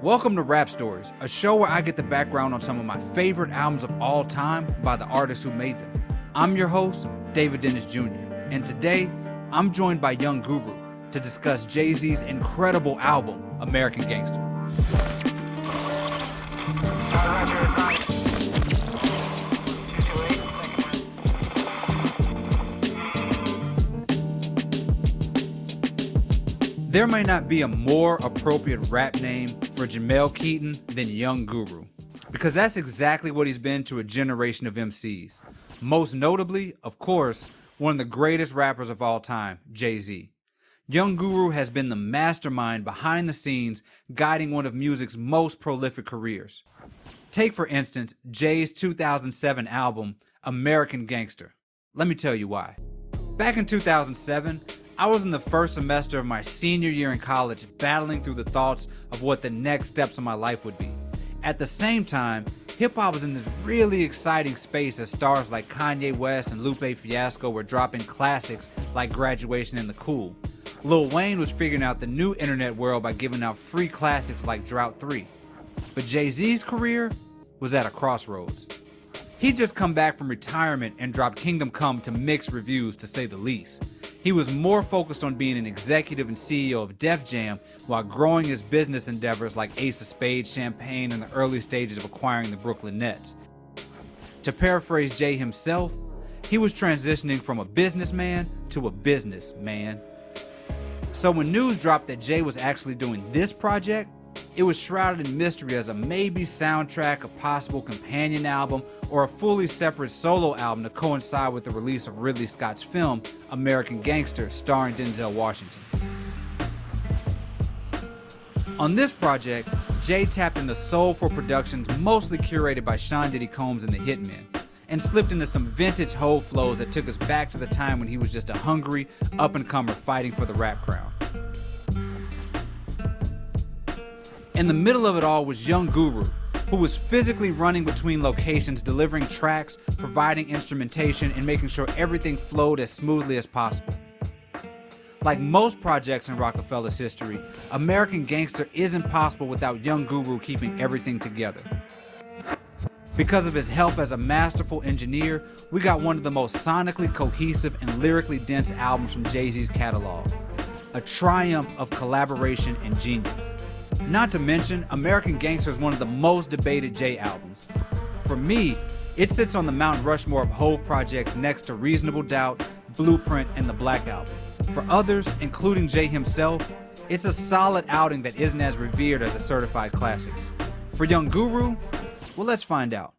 Welcome to Rap Stories, a show where I get the background on some of my favorite albums of all time by the artists who made them. I'm your host, David Dennis Jr., and today I'm joined by Young Guru to discuss Jay-Z's incredible album, American Gangster. There may not be a more appropriate rap name for Jamel Keaton than Young Guru, because that's exactly what he's been to a generation of MCs. Most notably, of course, one of the greatest rappers of all time, Jay-Z. Young Guru has been the mastermind behind the scenes guiding one of music's most prolific careers. Take, for instance, Jay's 2007 album, American Gangster. Let me tell you why. Back in 2007, I was in the first semester of my senior year in college, battling through the thoughts of what the next steps of my life would be. At the same time, hip-hop was in this really exciting space as stars like Kanye West and Lupe Fiasco were dropping classics like Graduation and The Cool. Lil Wayne was figuring out the new internet world by giving out free classics like Drought 3. But Jay-Z's career was at a crossroads. He'd just come back from retirement and dropped Kingdom Come to mixed reviews, to say the least. He was more focused on being an executive and CEO of Def Jam while growing his business endeavors like Ace of Spades Champagne in the early stages of acquiring the Brooklyn Nets. To paraphrase Jay himself, he was transitioning from a businessman to a businessman. So when news dropped that Jay was actually doing this project, it was shrouded in mystery as a maybe soundtrack, a possible companion album, or a fully separate solo album to coincide with the release of Ridley Scott's film, American Gangster, starring Denzel Washington. On this project, Jay tapped into soulful productions mostly curated by Sean Diddy Combs and the Hitmen, and slipped into some vintage Hov flows that took us back to the time when he was just a hungry, up-and-comer fighting for the rap crown. In the middle of it all was Young Guru, who was physically running between locations, delivering tracks, providing instrumentation, and making sure everything flowed as smoothly as possible. Like most projects in Rockefeller's history, American Gangster isn't possible without Young Guru keeping everything together. Because of his help as a masterful engineer, we got one of the most sonically cohesive and lyrically dense albums from Jay-Z's catalog. A triumph of collaboration and genius. Not to mention, American Gangster is one of the most debated Jay albums. For me, it sits on the Mount Rushmore of Hov projects next to Reasonable Doubt, Blueprint, and the Black Album. For others, including Jay himself, it's a solid outing that isn't as revered as the certified classics. For Young Guru, well, let's find out.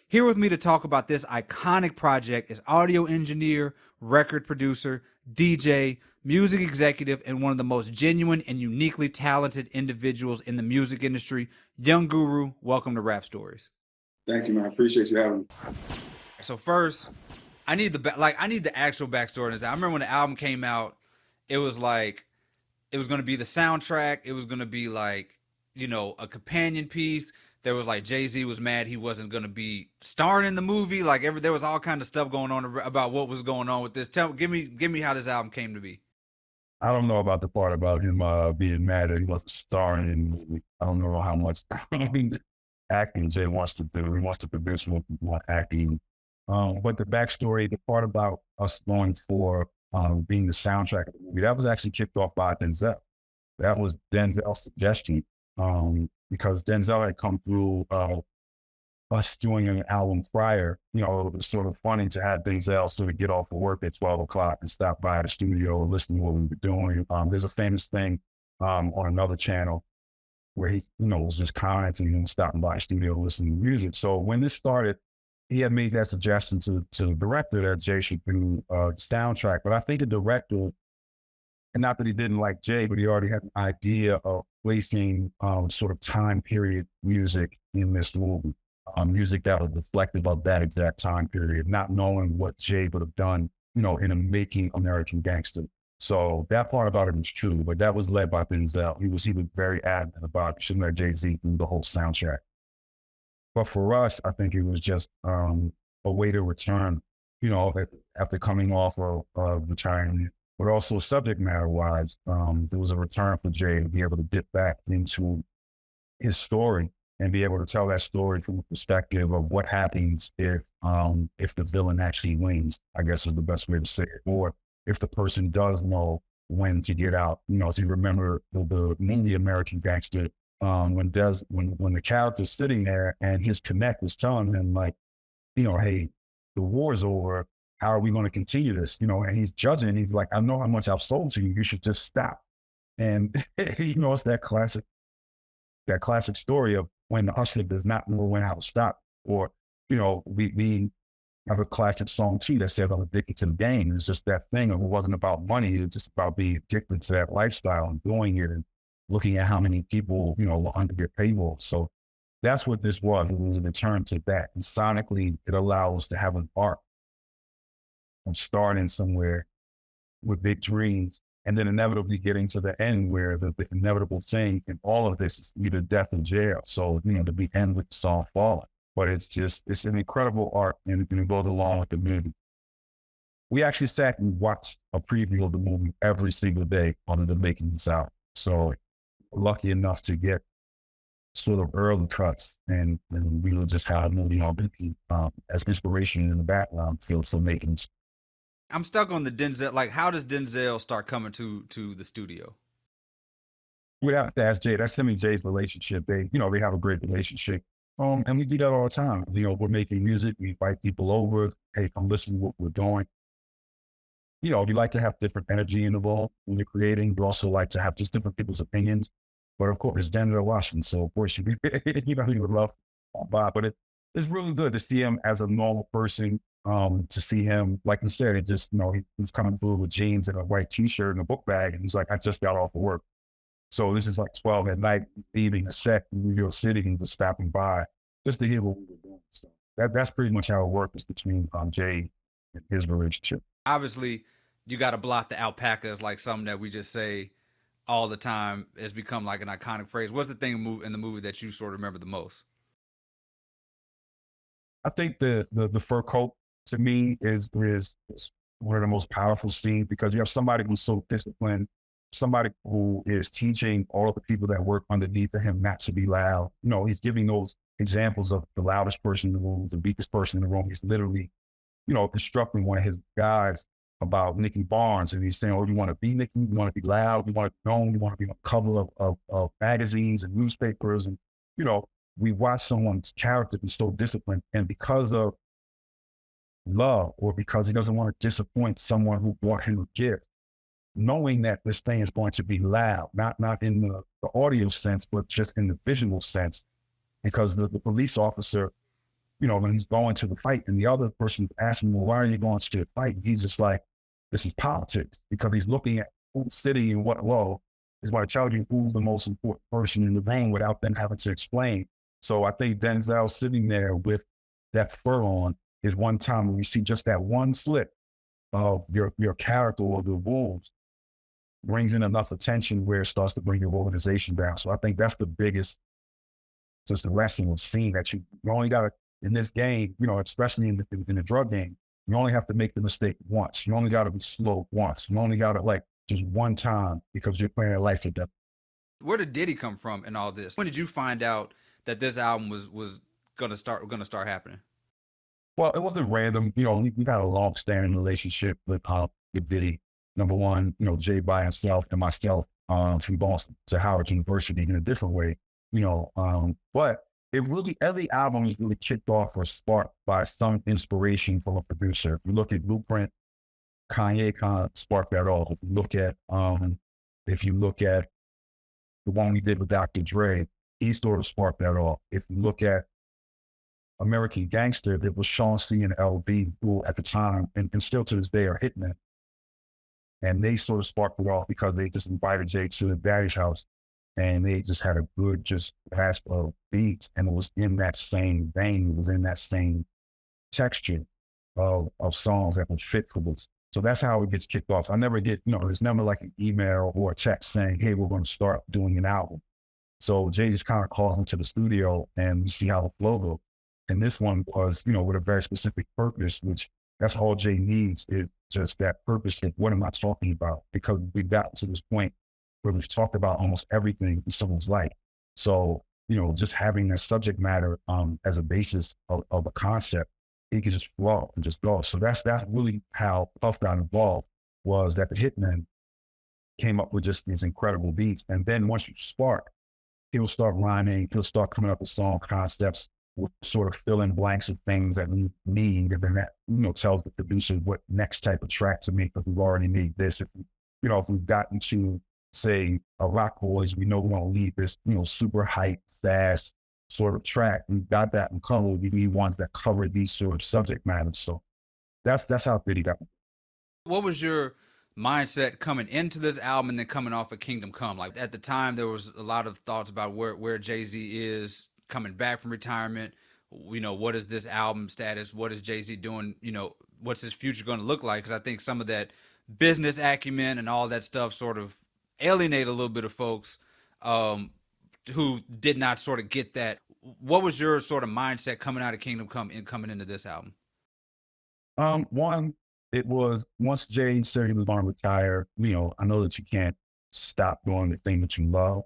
Here with me to talk about this iconic project is audio engineer, record producer, DJ, music executive, and one of the most genuine and uniquely talented individuals in the music industry, Young Guru. Welcome to Rap Stories. Thank you, man. I appreciate you having me. So first, I need the actual backstory on this. I remember when the album came out, it was like it was going to be the soundtrack. It was going to be like, you know, a companion piece. There was like Jay-Z was mad he wasn't going to be starring in the movie. Like there was all kind of stuff going on about what was going on with this. Give me how this album came to be. I don't know about the part about him being mad that he wasn't starring in the movie. I don't know how much acting Jay wants to do. He wants to produce more acting. But the backstory, the part about us going for being the soundtrack of the movie, that was actually kicked off by Denzel. That was Denzel's suggestion because Denzel had come through us doing an album prior. You know, it was sort of funny to have Denzel sort of get off of work at 12 o'clock and stop by the studio and listen to what we were doing. There's a famous thing on another channel where he, you know, was just commenting and stopping by the studio to listen to music. So when this started, he had made that suggestion to the director that Jay should do a soundtrack. But I think the director, and not that he didn't like Jay, but he already had an idea of placing sort of time period music in this movie. Music that was reflective of that exact time period, not knowing what Jay would have done, you know, in making American Gangster. So that part about it is true, but that was led by Denzel. He was very adamant about shouldn't let Jay-Z do the whole soundtrack. But for us, I think it was just a way to return, you know, after coming off of retirement, but also subject matter wise, there was a return for Jay to be able to dip back into his story and be able to tell that story from the perspective of what happens if the villain actually wins, I guess is the best way to say it, or if the person does know when to get out. You know, if you remember the movie American Gangster, when the character's sitting there and his connect is telling him like, you know, hey, the war is over. How are we going to continue this? You know, and he's judging, and he's like, I know how much I've sold to you. You should just stop. And you know, it's that classic story of when the hustler does not know when how to stop. Or, you know, we have a classic song too that says I'm addicted to the game. It's just that thing of it wasn't about money. It's just about being addicted to that lifestyle and doing it and looking at how many people, you know, were under their payroll. So that's what this was. It was a return to that. And sonically, it allows us to have an arc of starting somewhere with big dreams and then inevitably getting to the end where the inevitable thing in all of this is either death or jail. So, you know, to be end with the song Falling. But it's an incredible art, and it goes along with the movie. We actually sat and watched a preview of the movie every single day on the making this out. So lucky enough to get sort of early cuts, and we will just have a movie on repeat as inspiration in the background for making. I'm stuck on the Denzel. Like, how does Denzel start coming to the studio? We'd have to ask Jay. That's him and Jay's relationship. They have a great relationship. And we do that all the time. You know, we're making music. We invite people over. Hey, come listen to what we're doing. You know, we like to have different energy in the role when you're creating. We also like to have just different people's opinions. But of course, it's Denzel Washington. So of course, you would love Bob. But it's really good to see him as a normal person. To see him, like you said, it just, you know, he's coming through with jeans and a white T-shirt and a book bag. And he's like, I just got off of work. So this is like 12 at night, leaving a set in New York City and just stopping by just to hear what we were doing. So that's pretty much how it works between Jay and his relationship. Obviously, you got to block the alpaca as like something that we just say all the time. It's become like an iconic phrase. What's the thing in the movie that you sort of remember the most? I think the fur coat to me is one of the most powerful scenes, because you have somebody who's so disciplined, somebody who is teaching all of the people that work underneath of him not to be loud. You know, he's giving those examples of the loudest person in the room, the weakest person in the room. He's literally, you know, instructing one of his guys about Nicky Barnes. And he's saying, oh, you want to be Nicky? You want to be loud? You want to be known? You want to be on the cover of magazines and newspapers? And, you know, we watch someone's character be so disciplined, and because of love, or because he doesn't want to disappoint someone who brought him a gift, knowing that this thing is going to be loud, not in the audio sense, but just in the visual sense, because the police officer, you know, when he's going to the fight and the other person's asking him, well, why are you going to the fight? He's just like, this is politics, because he's looking at who's sitting in what role is going to tell you who's the most important person in the room without them having to explain. So I think Denzel sitting there with that fur on is one time when you see just that one slip of your character or the wolves brings in enough attention where it starts to bring your organization down. So I think that's the biggest, just the lesson scene, that you only got to, in this game, you know, especially in the drug game, you only have to make the mistake once. You only got to be slow once. You only got to, like, just one time, because you're playing a life or death. Where did Diddy come from in all this? When did you find out that this album was gonna start happening? Well, it wasn't random. You know, we got a long-standing relationship with Diddy. Number one, you know, Jay by himself and myself from Boston to Howard University in a different way, you know. But it really, every album is really kicked off or sparked by some inspiration from a producer. If you look at Blueprint, Kanye kind of sparked that off. If you look at the one we did with Dr. Dre, he sort of sparked that off. If you look at American Gangster, it was Sean C. and LV, who at the time, and still to this day, are hitmen. And they sort of sparked it off because they just invited Jay to the daddy's house, and they just had a good just grasp of beats, and it was in that same vein, it was in that same texture of songs that was fit for this. So that's how it gets kicked off. I never get, you know, it's never like an email or a text saying, hey, we're going to start doing an album. So Jay just kind of calls me to the studio and we see how the flow goes. And this one was, you know, with a very specific purpose, which that's all Jay needs, is just that purpose of what am I talking about? Because we've gotten to this point where we've talked about almost everything in someone's life. So just having that subject matter as a basis of a concept, it could just flow and just go. So that's really how Puff got involved, was that the Hitman came up with just these incredible beats. And then once you spark, he'll start rhyming, he'll start coming up with song concepts, with sort of fill in blanks of things that we need. And then that, tells the producer what next type of track to make, because we've already made this. If we've gotten to, say, a Rock Boys, we know we want to lead this, super hype, fast sort of track. We've got that in color. We need ones that cover these sort of subject matters. So that's how Diddy got. What was your mindset coming into this album and then coming off of Kingdom Come? Like, at the time, there was a lot of thoughts about where Jay-Z is coming back from retirement. What is this album status? What is Jay-Z doing? What's his future going to look like? Because I think some of that business acumen and all that stuff sort of alienate a little bit of folks who did not sort of get that. What was your sort of mindset coming out of Kingdom Come and coming into this album? One, it was once Jay said he was going to retire, I know that you can't stop doing the thing that you love.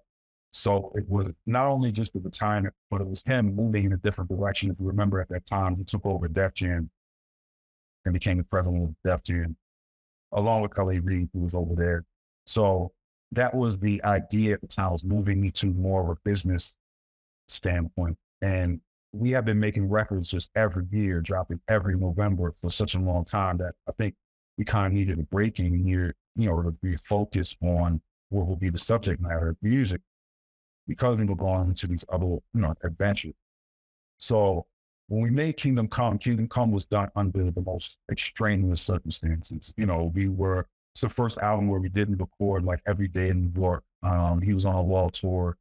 So it was not only just the retirement, but it was him moving in a different direction. If you remember, at that time, he took over Def Jam and became the president of Def Jam, along with L.A. Reid, who was over there. So that was the idea at the time, was moving me to more of a business standpoint. And we have been making records just every year, dropping every November for such a long time, that I think we kind of needed a break in here, to be focused on what will be the subject matter of music, because we were going into these other, adventures. So when we made Kingdom Come was done under the most extraneous circumstances. It's the first album where we didn't record like every day in New York. He was on a world tour.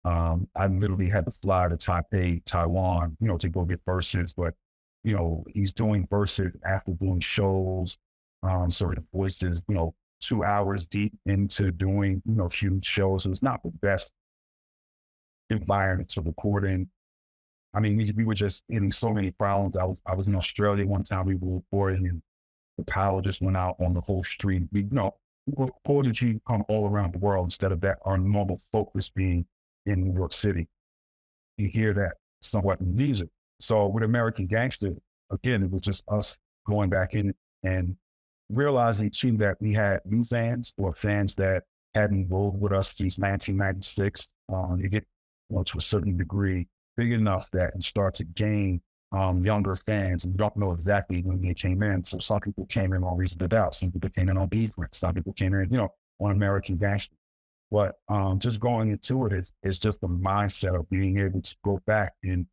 I literally had to fly to Taipei, Taiwan, to go get verses. But, he's doing verses after doing shows. So the voices, 2 hours deep into doing, huge shows. It was not the best environment to record in. I mean, we were just hitting so many problems. I was in Australia one time, we were recording, and the power just went out on the whole street. We recorded Kingdom Come all around the world, instead of that, our normal focus being in New York City. You hear that somewhat in music. So with American Gangster, again, it was just us going back in and realizing too that we had new fans, or fans that hadn't rolled with us since 1996. You get to a certain degree big enough that you start to gain younger fans, and you don't know exactly when they came in. So some people came in on Reasonable Doubt, some people came in on Beatles, some people came in, on American Gangster. But just going into it is just the mindset of being able to go back and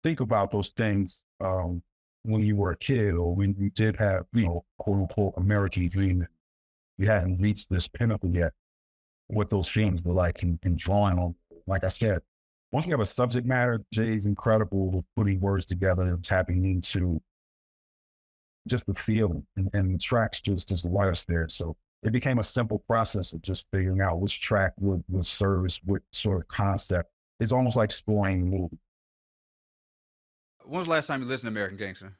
think about those things when you were a kid, or when you did have, quote unquote, American dream. You hadn't reached this pinnacle yet, what those feelings were like, and drawing on. Like I said, once you have a subject matter, Jay's incredible with putting words together and tapping into just the feeling, and the tracks just let us there. So it became a simple process of just figuring out which track would service what sort of concept. It's almost like scoring a movie. When was the last time you listened to American Gangster?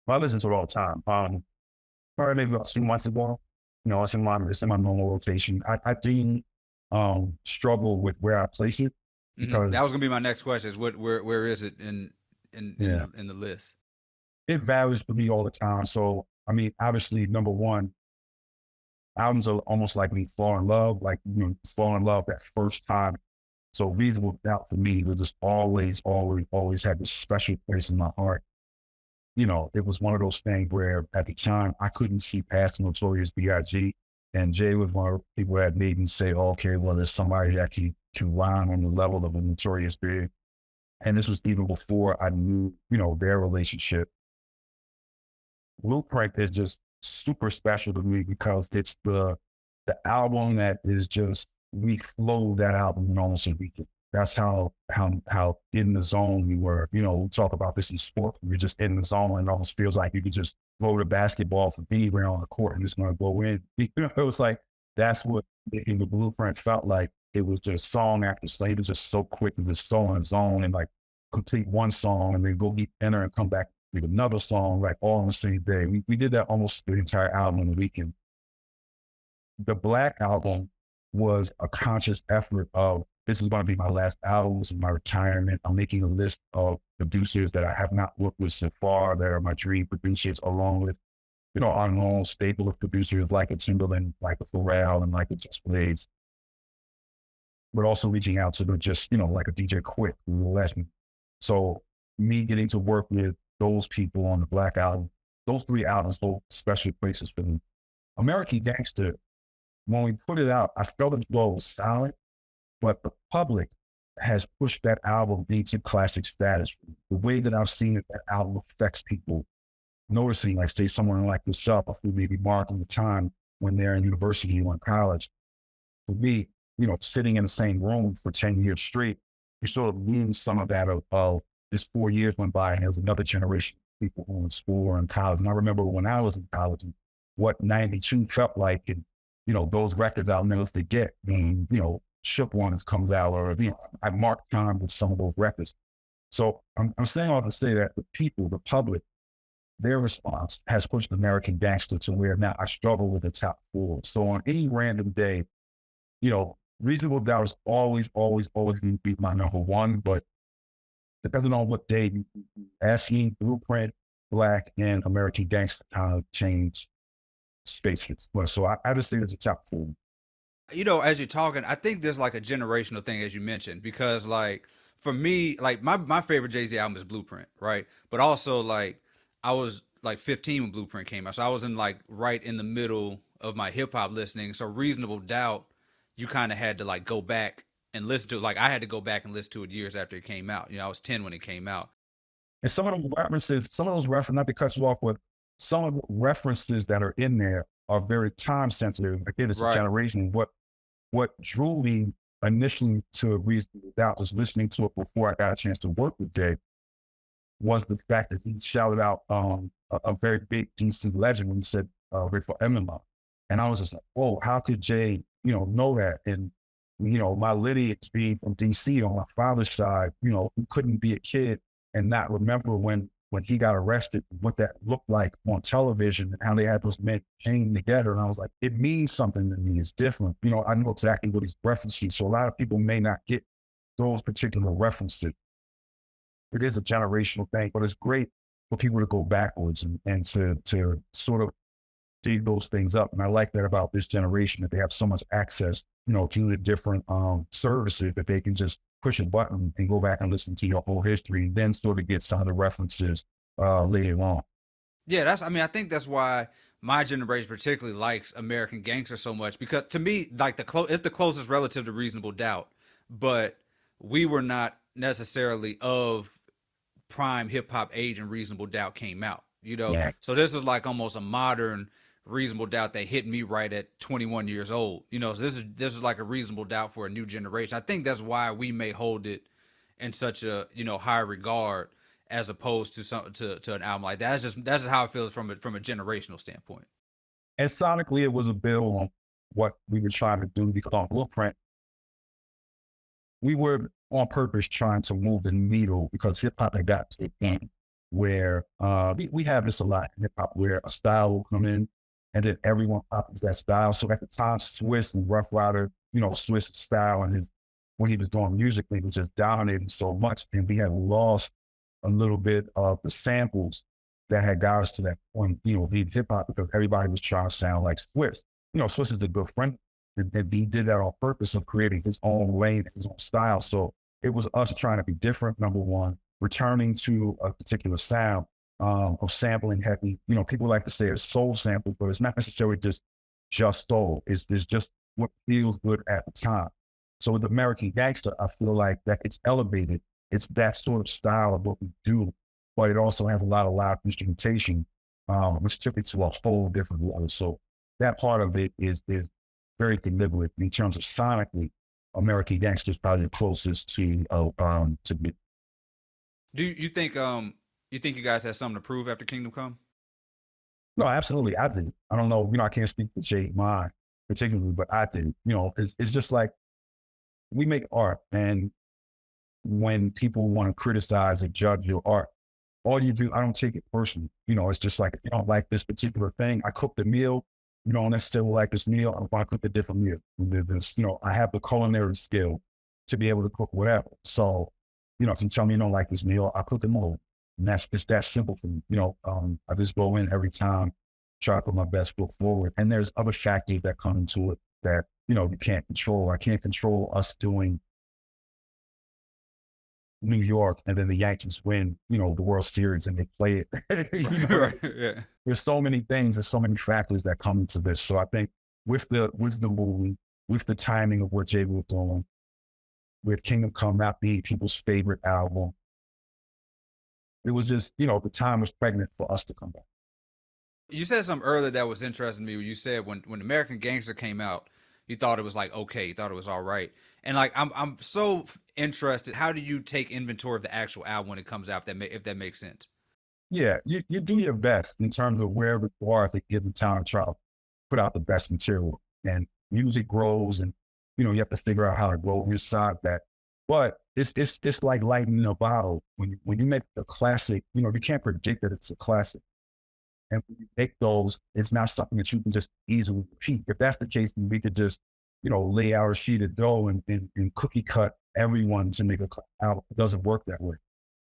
I listen to it all the time. Probably maybe about 2 months ago. It's in my normal rotation. I do struggle with where I place it, because that was gonna be my next question. Is where is it in the list? It varies for me all the time. So I mean, obviously, number one, albums are almost like when you fall in love, fall in love that first time. So Reasonable Doubt for me was just always had this special place in my heart. It was one of those things where at the time I couldn't see past Notorious B.I.G. And Jay was one of the people that made me say, oh, okay, well, there's somebody that can rhyme on the level of a Notorious B. And this was even before I knew, their relationship. Blueprint is just super special to me, because it's the album that is just, we flowed that album in almost a weekend. That's how in the zone we were. We talk about this in sports. We're just in the zone, and it almost feels like you could just throw the basketball from anywhere on the court and it's going to go in. It was like, that's what making the Blueprint felt like. It was just song after song. It was just so quick and just so in zone, and like complete one song and then go eat dinner and come back with another song, like all on the same day. We did that almost the entire album in a weekend. The Black album was a conscious effort of this is going to be my last album. This is my retirement. I'm making a list of producers that I have not worked with so far that are my dream producers, along with, our known staple of producers like a Timberland, like a Pharrell, and like a Just Blaze. But also reaching out to the just, like a DJ Quick, who will let me. So me getting to work with those people on the Black Album, those 3 albums hold special places for me. American Gangster, when we put it out, I felt as though it was solid, but the public has pushed that album into classic status. The way that I've seen it, that album affects people. Noticing, like, say, someone like yourself who may be marking the time when they're in university or in college. For me, sitting in the same room for 10 years straight, you sort of lose some of that of this 4 years went by and there was another generation of people who were in school or in college. And I remember when I was in college and what 92 felt like, and, those records I'll never forget. Shook Ones comes out, or, I marked time with some of those records. So I'm saying all to say that the people, the public, their response has pushed American Gangster to where now I struggle with the top 4. So on any random day, Reasonable Doubt is always going to be my number 1, but depending on what day you ask me, Blueprint, Black, and American Gangster kind of change spaces. But so I just think it's a top 4. As you're talking, I think there's like a generational thing, as you mentioned, because like for me, like my favorite Jay-Z album is Blueprint, right? But also like I was like 15 when Blueprint came out. So I was in like right in the middle of my hip hop listening. So Reasonable Doubt, you kind of had to like go back and listen to it. Like I had to go back and listen to it years after it came out. I was 10 when it came out. And some of those references, not to cut you off, but some of the references that are in there are very time sensitive. Again, it's a generation. What drew me initially to Reasonable Doubt was listening to it before I got a chance to work with Jay, was the fact that he shouted out a very big DC legend when he said Rick for Eminem. And I was just like, whoa, how could Jay, know that? And, my lineage being from DC on my father's side, he couldn't be a kid and not remember when he got arrested, what that looked like on television and how they had those men chained together. And I was like, it means something to me. It's different. I know exactly what he's referencing. So a lot of people may not get those particular references. It is a generational thing, but it's great for people to go backwards and to sort of dig those things up. And I like that about this generation, that they have so much access, to the different services that they can just push a button and go back and listen to your whole history and then sort of get some of the references later on. Yeah, I think that's why my generation particularly likes American Gangster so much, because to me, like it's the closest relative to Reasonable Doubt, but we were not necessarily of prime hip hop age and Reasonable Doubt came out, Yeah. So this is like almost a modern Reasonable Doubt that hit me right at 21 years old, so this is like a Reasonable Doubt for a new generation. I think that's why we may hold it in such a high regard as opposed to an album like that. That's just how I feel from a generational standpoint. And sonically, it was a build on what we were trying to do, because on Blueprint, we were on purpose trying to move the needle, because hip hop had got to a point where we have this a lot in hip hop, where a style will come in and then everyone copies that style. So at the time, Swiss and Rough Rider, Swiss style and what he was doing musically was just dominating so much, and we had lost a little bit of the samples that had got us to that point, the hip hop, because everybody was trying to sound like Swiss. Swiss is a good friend, and he did that on purpose of creating his own lane, his own style. So it was us trying to be different, number one, returning to a particular sound of sampling heavy. People like to say it's soul samples, but it's not necessarily just soul. It's just what feels good at the time. So with American Gangster, I feel like that it's elevated. It's that sort of style of what we do, but it also has a lot of loud instrumentation, which took it to a whole different level. So that part of it is very deliberate in terms of sonically. American Gangster is probably the closest to me. Do you think you guys had something to prove after Kingdom Come? No, absolutely, I did. I don't know, I can't speak for Jay mine particularly, but I did. It's just like we make art, and when people want to criticize or judge your art, all you do, I don't take it personally. It's just like, if you don't like this particular thing, I cooked a meal, you don't necessarily like this meal, I want to cook a different meal. I have the culinary skill to be able to cook whatever. So, if you tell me you don't like this meal, I cook it more. And it's that simple for me. I just go in every time, try to put my best foot forward. And there's other factors that come into it that, you can't control. I can't control us doing New York and then the Yankees win, the World Series and they play it. Right, yeah. There's so many things, there's so many factors that come into this. So I think with the movie, with the timing of what Jay was doing, with Kingdom Come not being people's favorite album, it was just, the time was pregnant for us to come back. You said something earlier that was interesting to me. You said when American Gangster came out, you thought it was like okay, you thought it was all right. And like I'm so interested. How do you take inventory of the actual album when it comes out? If that makes sense. Yeah, you do your best in terms of wherever you are at the given time and try to put out the best material. And music grows, and you have to figure out how to grow inside that. But it's like lightning in a bottle. When you make a classic, you can't predict that it's a classic. And when you make those, it's not something that you can just easily repeat. If that's the case, then we could just, lay out a sheet of dough and cookie cut everyone to make a album. It doesn't work that way.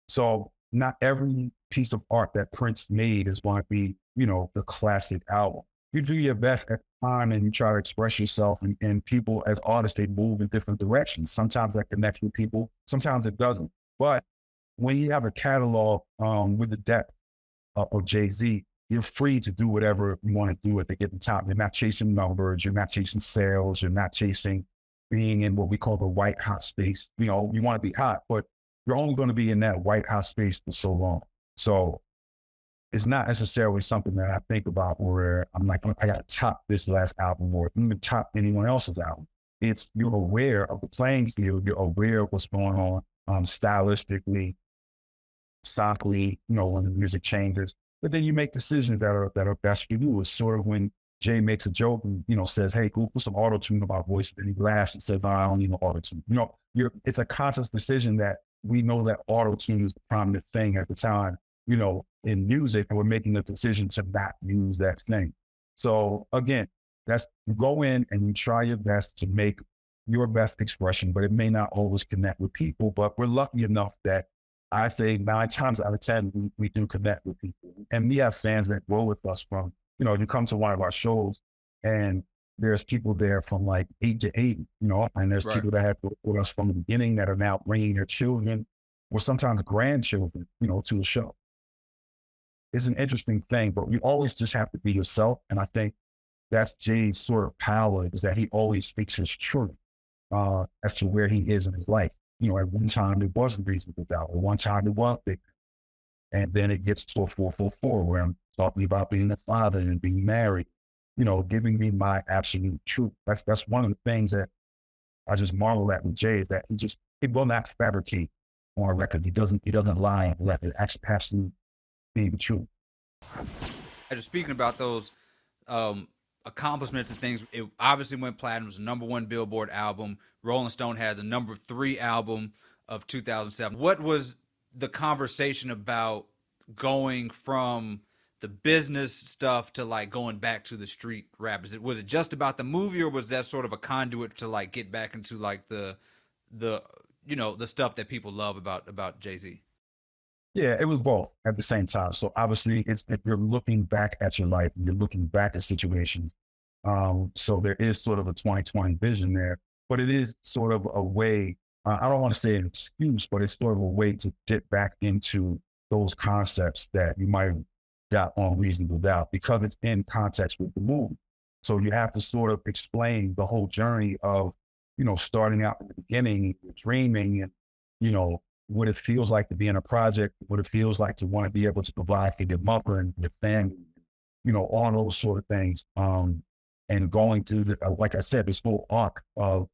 So not every piece of art that Prince made is going to be, the classic album. You do your best at the time and you try to express yourself, and people as artists, they move in different directions. Sometimes that connects with people, sometimes it doesn't. But when you have a catalog with the depth of Jay-Z, you're free to do whatever you want to do at the given time. You're not chasing numbers, you're not chasing sales, you're not chasing being in what we call the white hot space. You want to be hot, but you're only going to be in that white hot space for so long. So it's not necessarily something that I think about where I'm like, I got to top this last album or even top anyone else's album. It's you're aware of the playing field, you're aware of what's going on stylistically, sonically, when the music changes. But then you make decisions that are best for you. It's sort of when Jay makes a joke and, says, hey, go put some auto-tune in my voice. And he laughs and says, I don't need no auto-tune. It's a conscious decision that we know that auto-tune is the prominent thing at the time, in music, and we're making the decision to not use that thing. So again, you go in and you try your best to make your best expression, but it may not always connect with people. But we're lucky enough that I say 9 times out of 10, we do connect with people. And we have fans that grow with us from, you come to one of our shows and there's people there from like 8 to 80, and there's Right. people that have worked with us from the beginning that are now bringing their children or sometimes grandchildren, to the show. It's an interesting thing, but you always just have to be yourself. And I think that's Jay's sort of power, is that he always speaks his truth as to where he is in his life. At one time it wasn't reasonable doubt. At one time it was big. And then it gets to a 444 where I'm talking about being a father and being married, giving me my absolute truth. That's one of the things that I just marvel at with Jay, is that he will not fabricate on a record. He doesn't lie on a record. It actually has to be the truth. Just speaking about those accomplishments and things, it obviously went platinum. It was the #1 Billboard album. Rolling Stone had the #3 album of 2007. What was the conversation about going from the business stuff to like going back to the street rap? Was it just about the movie, or was that sort of a conduit to like get back into like the stuff that people love about Jay-Z? Yeah, it was both at the same time. So obviously, if you're looking back at your life, and you're looking back at situations. So there is sort of a 2020 vision there, but it is sort of a way. I don't want to say an excuse, but it's sort of a way to dip back into those concepts that you might have got on Reasonable Doubt, because it's in context with the movie. So you have to sort of explain the whole journey of, starting out in the beginning, dreaming, and, what it feels like to be in a project, what it feels like to want to be able to provide for your mother and your family, all those sort of things. And going through like I said, this whole arc of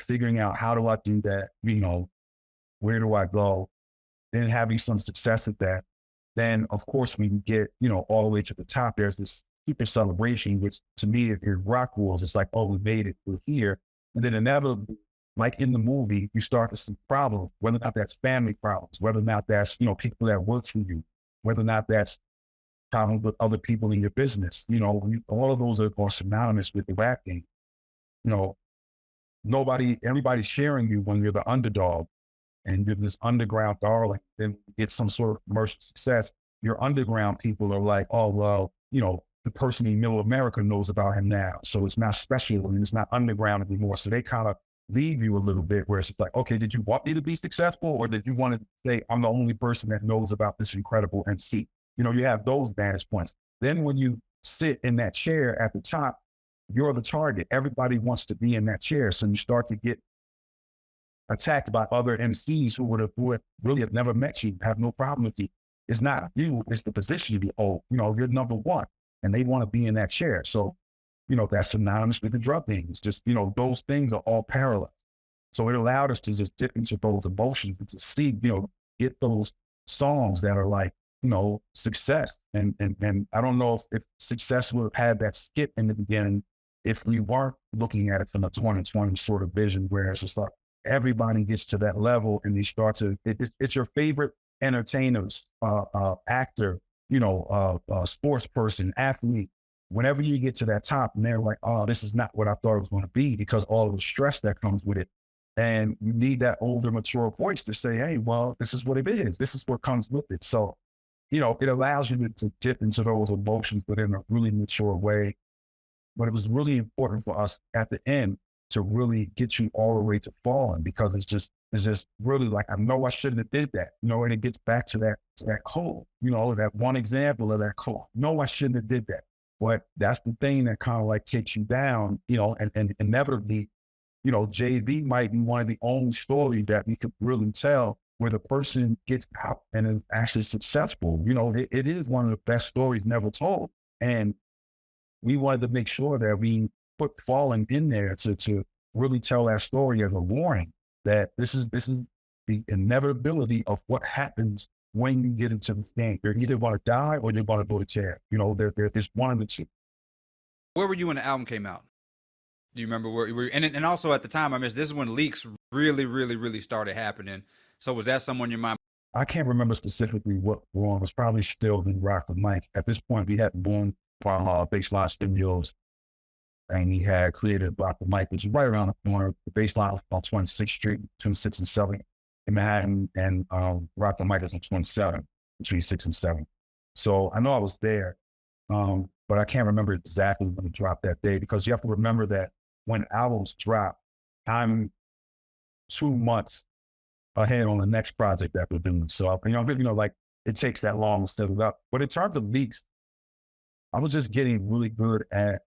figuring out how do I do that, where do I go, then having some success at that. Then of course, when you get, all the way to the top, there's this super celebration, which to me is rock rules. It's like, oh, we made it, we're here. And then inevitably, like in the movie, you start to see problems, whether or not that's family problems, whether or not that's, people that work for you, whether or not that's problems with other people in your business. All of those are synonymous with the rap game. everybody's sharing you when you're the underdog and you're this underground darling, then you get some sort of commercial success. Your underground people are like, oh, well, the person in middle America knows about him now. So it's not special and it's not underground anymore. So they kind of leave you a little bit where it's like, okay, did you want me to be successful? Or did you want to say, I'm the only person that knows about this incredible MC? You have those vantage points. Then when you sit in that chair at the top, you're the target. Everybody wants to be in that chair. So you start to get attacked by other MCs who would really have never met you, have no problem with you. It's not you, it's the position you hold. You're number one and they want to be in that chair. So, that's synonymous with the drug things. Just, those things are all parallel. So it allowed us to just dip into those emotions and to see, get those songs that are like, success. And I don't know if success would have had that skip in the beginning if we weren't looking at it from a 2020 sort of vision where it's just like everybody gets to that level and they start to, it's your favorite entertainers, actor, sports person, athlete. Whenever you get to that top and they're like, oh, this is not what I thought it was going to be because all of the stress that comes with it. And you need that older, mature voice to say, hey, well, this is what it is. This is what comes with it. So, it allows you to dip into those emotions, but in a really mature way. But it was really important for us at the end to really get you all the way to falling because it's just really like, I know I shouldn't have did that, and it gets back to that code, that one example of that code. No, I shouldn't have did that. But that's the thing that kind of like takes you down, and inevitably, Jay-Z might be one of the only stories that we could really tell where the person gets out and is actually successful. It is one of the best stories never told. And we wanted to make sure that we put falling in there to really tell that story as a warning that this is the inevitability of what happens when you get into this game. You're either going to die or you're going to go to jail. There's one of the two. Where were you when the album came out? Do you remember where you were? And also at the time, this is when leaks really, really, really started happening. So was that someone in your mind? I can't remember specifically what one was probably still in Rock the Mic. At this point, we had Boom from Baseline Studios, and he had created Rock the Mic, which is right around the corner. The Baseline was on 26th Street, between 6th and 7th in Manhattan, and Rock the Mic was on 27th, between 6th and 7th. So I know I was there, but I can't remember exactly when it dropped that day because you have to remember that when albums drop, I'm 2 months ahead on the next project that we're doing. So, like it takes that long to set it up. But in terms of leaks, I was just getting really good at,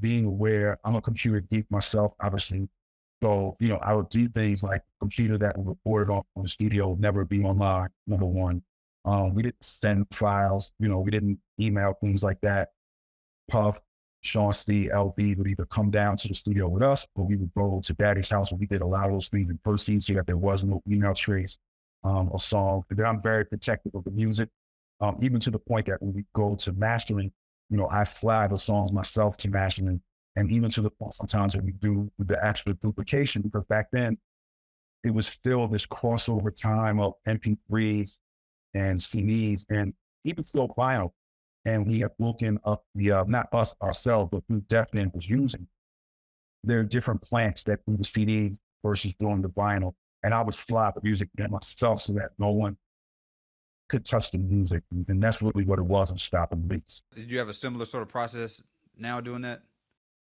being aware. I'm a computer geek myself, obviously. So, I would do things like computer that was recorded on the studio would never be online, number one. We didn't send files, we didn't email, things like that. Puff, Sean Steve, LV would either come down to the studio with us or we would go to Daddy's house where we did a lot of those things in person so that there was no email trace or song. And then I'm very protective of the music, even to the point that when we go to mastering, I fly the songs myself to mastering. And even to the point sometimes when we do the actual duplication, because back then it was still this crossover time of MP3s and CDs and even still vinyl. And we have broken up the, not us ourselves, but who DefBand was using. There are different plants that do the CDs versus doing the vinyl. And I would fly the music myself so that no one could touch the music. And that's really what it was in stopping beats. Did you have a similar sort of process now doing that?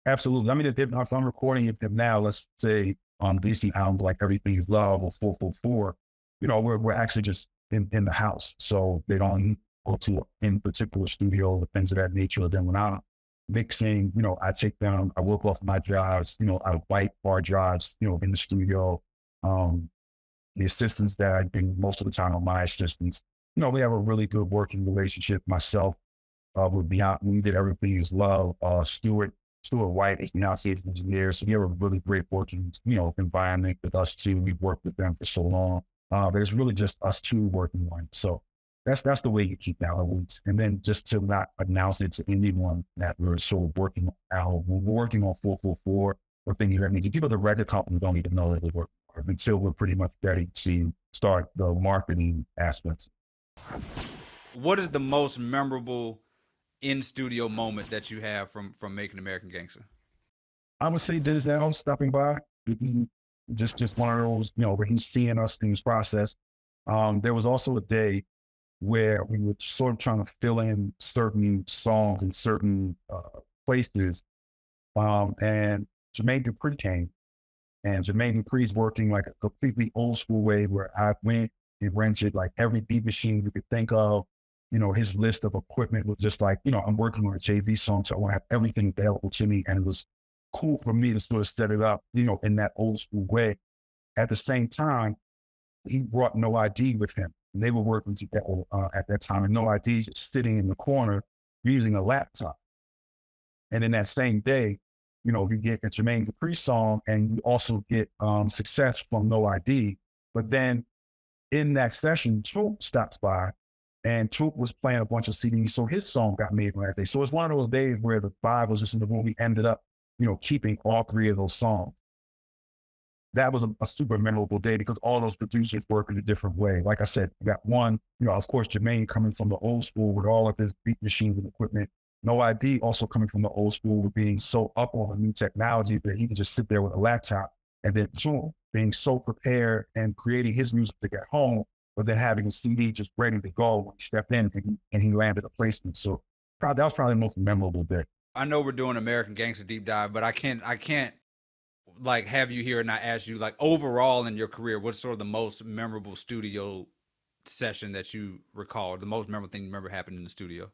Absolutely. I mean, if I'm recording it now, let's say on DC album, like Everything Is Love or 444, we're actually just in the house. So they don't need to go to in particular studio or things of that nature. Then when I'm mixing, I work off my drives, I wipe hard drives, in the studio. The assistants that I bring most of the time are my assistants. We have a really good working relationship. Myself, with Beyond, we did Everything Is Love. Stuart White is now seasoned engineer. So we have a really great working, environment with us too. We've worked with them for so long. There's really just us two working on it. So that's the way you keep our leads. And then just to not announce it to anyone that we're sort of working on album. We're working on 444 or things of that nature. People at the record company don't even know that we're working on it until we're pretty much ready to start the marketing aspects. What is the most memorable in-studio moment that you have from making American Gangster? I would say Denzel stopping by He just one of those, where he's seeing us in this process. There was also a day where we were sort of trying to fill in certain songs in certain places. And Jermaine Dupri came, and Jermaine Dupri's working like a completely old school way where I went and rented like every beat machine you could think of. His list of equipment was just like, I'm working on a Jay-Z song, so I want to have everything available to me. And it was cool for me to sort of set it up, in that old school way. At the same time, he brought No ID with him. And they were working together at that time. And No ID just sitting in the corner using a laptop. And in that same day, you get a Jermaine Dupri song and you also get Success from No ID. But then in that session, Troop stops by and Troop was playing a bunch of CDs. So his song got made on that day. So it's one of those days where the vibe was just in the room. We ended up, keeping all three of those songs. That was a super memorable day because all those producers work in a different way. Like I said, you got one, of course, Jermaine coming from the old school with all of his beat machines and equipment. No ID also coming from the old school with being so up on the new technology that he could just sit there with a laptop. And then Troop being so prepared and creating his music to get home, but then having a CD just ready to go when he stepped in and he landed a placement. So that was probably the most memorable day. I know we're doing American Gangster deep dive, but I can't like have you here and not ask you like overall in your career, what's sort of the most memorable studio session that you recall, the most memorable thing you remember happened in the studio?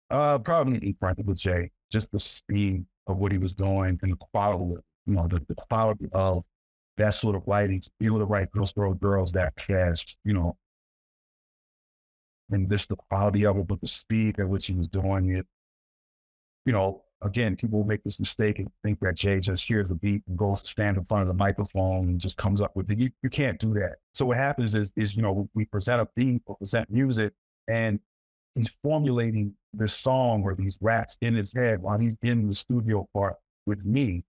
Probably in front with Jay, just the speed of what he was doing and the quality, the quality of that sort of lighting, to be able to write those girls that fast, and just the quality of it, but the speed at which he was doing it. Again, people will make this mistake and think that Jay just hears a beat and goes to stand in front of the microphone and just comes up with it. You can't do that. So what happens is we present a beat or present music, and he's formulating this song or these raps in his head while he's in the studio part with me,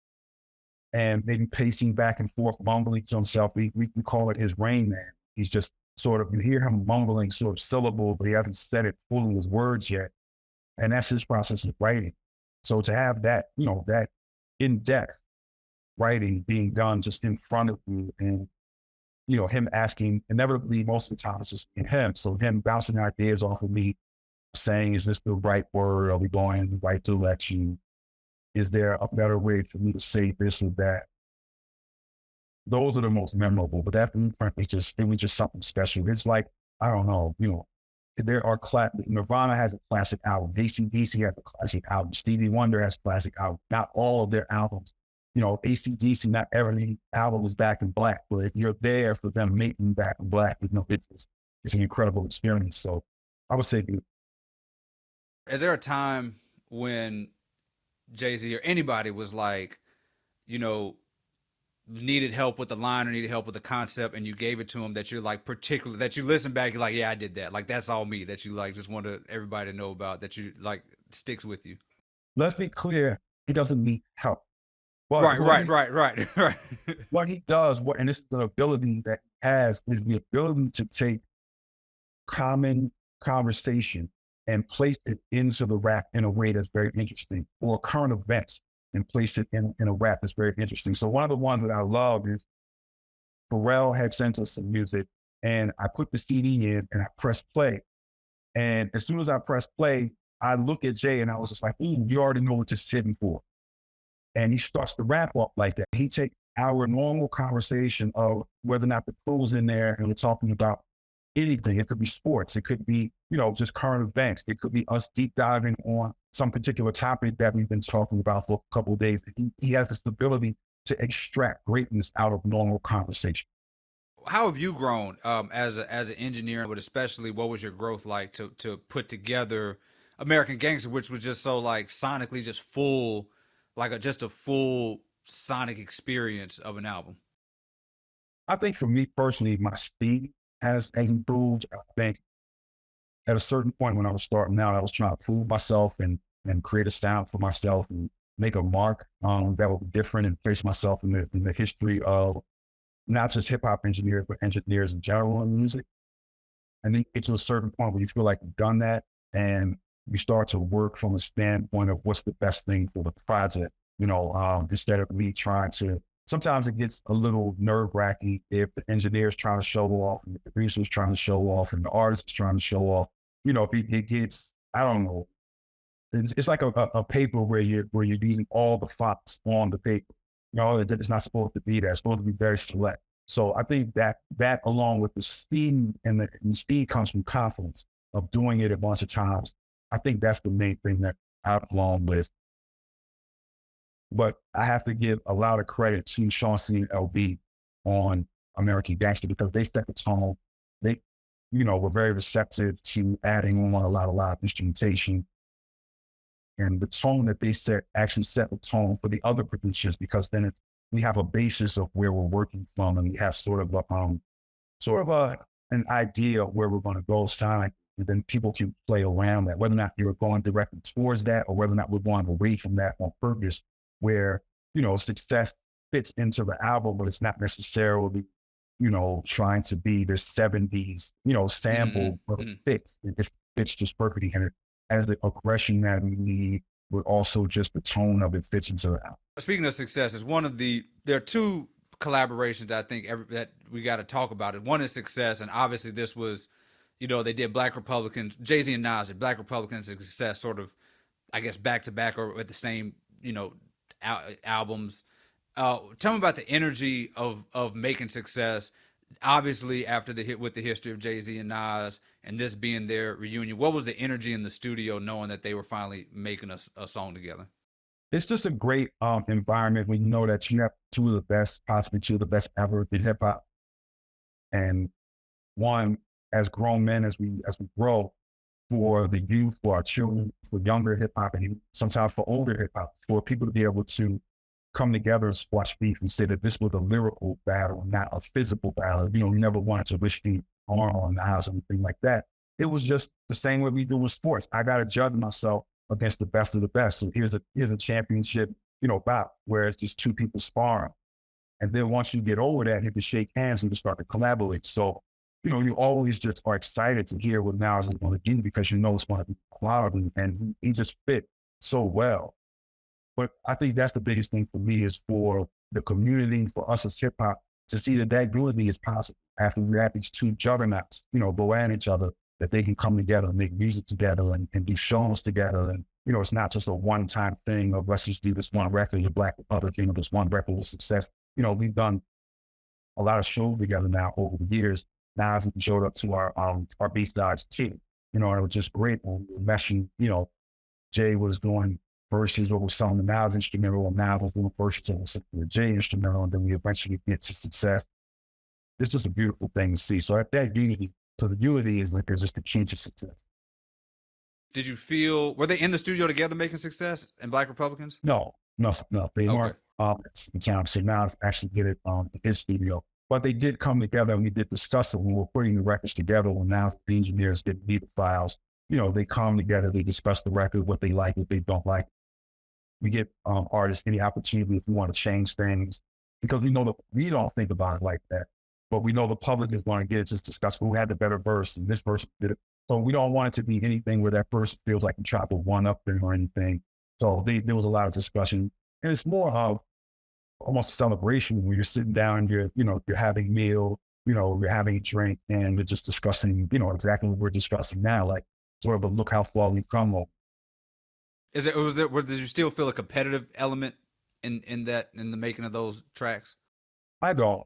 and maybe pacing back and forth, mumbling to himself. We call it his Rain Man. He's just sort of, you hear him mumbling sort of syllables, but he hasn't said it fully as words yet. And that's his process of writing. So to have that, that in-depth writing being done just in front of you, and, him asking, inevitably, most of the time it's just in him. So him bouncing ideas off of me, saying, is this the right word? Are we going in the right direction? Is there a better way for me to say this or that? Those are the most memorable, but that it was just something special. It's like, I don't know, there are Nirvana has a classic album. AC/DC has a classic album. Stevie Wonder has a classic album. Not all of their albums. AC/DC, not every album is Back in Black, but if you're there for them making Back in Black, it's an incredible experience. So I would say, is there a time when Jay-Z or anybody was like, needed help with the line or needed help with the concept, and you gave it to him that you're like particular, that you listen back, you're like, yeah, I did that. Like, that's all me, that you like just want everybody to know about, that you like sticks with you. Let's be clear. He doesn't need help. But right. What he does, and this is the ability that he has, is the ability to take common conversation and place it into the rap in a way that's very interesting, or current events and place it in a rap that's very interesting. So one of the ones that I love is Pharrell had sent us some music, and I put the CD in and I pressed play. And as soon as I pressed play, I look at Jay and I was just like, ooh, you already know what this is hitting for. And he starts to wrap up like that. He takes our normal conversation of whether or not the crew's in there and we're talking about anything. It could be sports. It could be, just current events. It could be us deep diving on some particular topic that we've been talking about for a couple of days. He has this ability to extract greatness out of normal conversation. How have you grown as an engineer, but especially what was your growth like to put together American Gangster, which was just so like sonically just full, like just a full sonic experience of an album? I think for me personally, my speed has improved. I think at a certain point when I was starting out, I was trying to prove myself and create a sound for myself and make a mark that would be different and place myself in the history of not just hip hop engineers, but engineers in general in music. And then you get to a certain point where you feel like you've done that, and you start to work from a standpoint of what's the best thing for the project. instead of me trying to, sometimes it gets a little nerve wracking if the engineer's trying to show off and the producer's trying to show off and the artist is trying to show off. It gets, I don't know. It's like a paper where you're using all the fonts on the paper. It's not supposed to be that. It's supposed to be very select. So I think that along with the speed and the speed comes from confidence of doing it a bunch of times. I think that's the main thing that I've along with. But I have to give a lot of credit to Sean C. and LB on American Gangster because they set the tone. They, were very receptive to adding on a lot of instrumentation. And the tone that they set actually set the tone for the other producers because then we have a basis of where we're working from and we have sort of an idea of where we're going to go sonically. And then people can play around that, whether or not you're going directly towards that or whether or not we're going away from that on purpose, where, success fits into the album, but it's not necessarily, trying to be this 70s, sample, but it fits. It fits just perfectly. And it has the aggression that we need, but also just the tone of it fits into the album. Speaking of success, there are two collaborations that I think that we got to talk about it. One is Success, and obviously this was, they did Black Republicans, Jay-Z and Nas did Black Republicans and Success sort of, I guess, back to back or at the same, albums. Tell me about the energy of making Success. Obviously, after the hit with the history of Jay-Z and Nas, and this being their reunion, what was the energy in the studio knowing that they were finally making a song together? It's just a great environment when you know that you have possibly two of the best ever in hip hop. And one, as grown men, as we grow, for the youth, for our children, for younger hip hop, and sometimes for older hip hop, for people to be able to come together and squash beef and say that this was a lyrical battle, not a physical battle. You never wanted to wish any harm on Nas or anything like that. It was just the same way we do with sports. I got to judge myself against the best of the best. So here's a championship, bout where it's just two people sparring. And then once you get over that, you can shake hands and you start to collaborate. So, you always just are excited to hear what Nas is going to do because it's going to be quality, and he just fit so well. But I think that's the biggest thing for me is for the community, for us as hip hop, to see that unity is possible after we have these two juggernauts, go at each other, that they can come together and make music together and do shows together. And, it's not just a one-time thing of let's just do this one record, the Black Republican, or this one record with Success. We've done a lot of shows together now over the years. Now he showed up to our B-sides team, and it was just great. When we were meshing, Jay was doing verses over some of the Nas instrumental, and Nas was doing verses over some of the Jay instrumental, and then we eventually get to Success. It's just a beautiful thing to see. So that unity, because the unity is just the key to success. Did you feel, were they in the studio together making Success and Black Republicans? No. They weren't at the time. So Nas actually did it in his studio. But they did come together and we did discuss it when we were putting the records together. When now the engineers did the files, they come together, they discuss the record, what they like, what they don't like. We give artists any opportunity if we want to change things, because we know that we don't think about it like that, but we know the public is going to get it, just discuss who had the better verse and this person did it. So we don't want it to be anything where that person feels like you tried to one up them or anything. So there was a lot of discussion, and it's more of almost a celebration when you're sitting down and you're having a meal, you're having a drink, and we're just discussing, exactly what we're discussing now, like sort of a look how far we've come. Did you still feel a competitive element in the making of those tracks? I don't.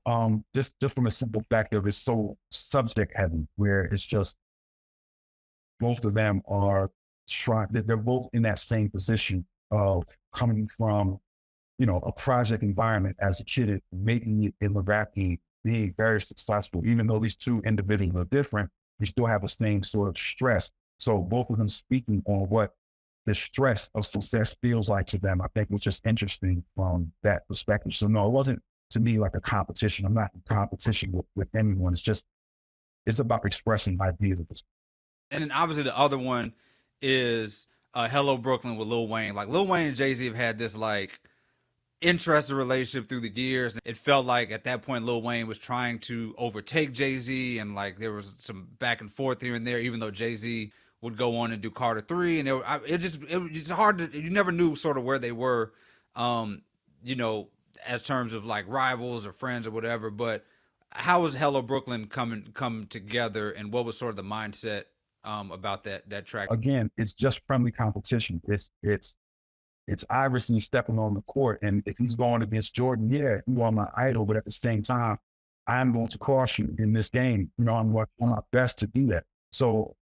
Just from a simple fact of it's so subject heavy, where it's just both of them are trying. They're both in that same position of coming from a project environment as a kid, making it in the rap game, being very successful. Even though these two individuals are different, we still have the same sort of stress. So both of them speaking on what the stress of success feels like to them, I think was just interesting from that perspective. So no, it wasn't to me like a competition. I'm not in competition with anyone. It's about expressing ideas of this. And then obviously the other one is Hello Brooklyn with Lil Wayne. Like Lil Wayne and Jay-Z have had this like interesting relationship through the years. It felt like at that point Lil Wayne was trying to overtake Jay-Z, and like there was some back and forth here and there, even though Jay-Z would go on and do Carter 3, and it's hard to, you never knew sort of where they were you know, as terms of like rivals or friends or whatever. But how was Hello Brooklyn come together, and what was sort of the mindset about that track? Again, it's just friendly competition. It's Iverson stepping on the court, and if he's going against Jordan, yeah, you are my idol, but at the same time, I'm going to cross you in this game. You know, I'm working my best to do that. So,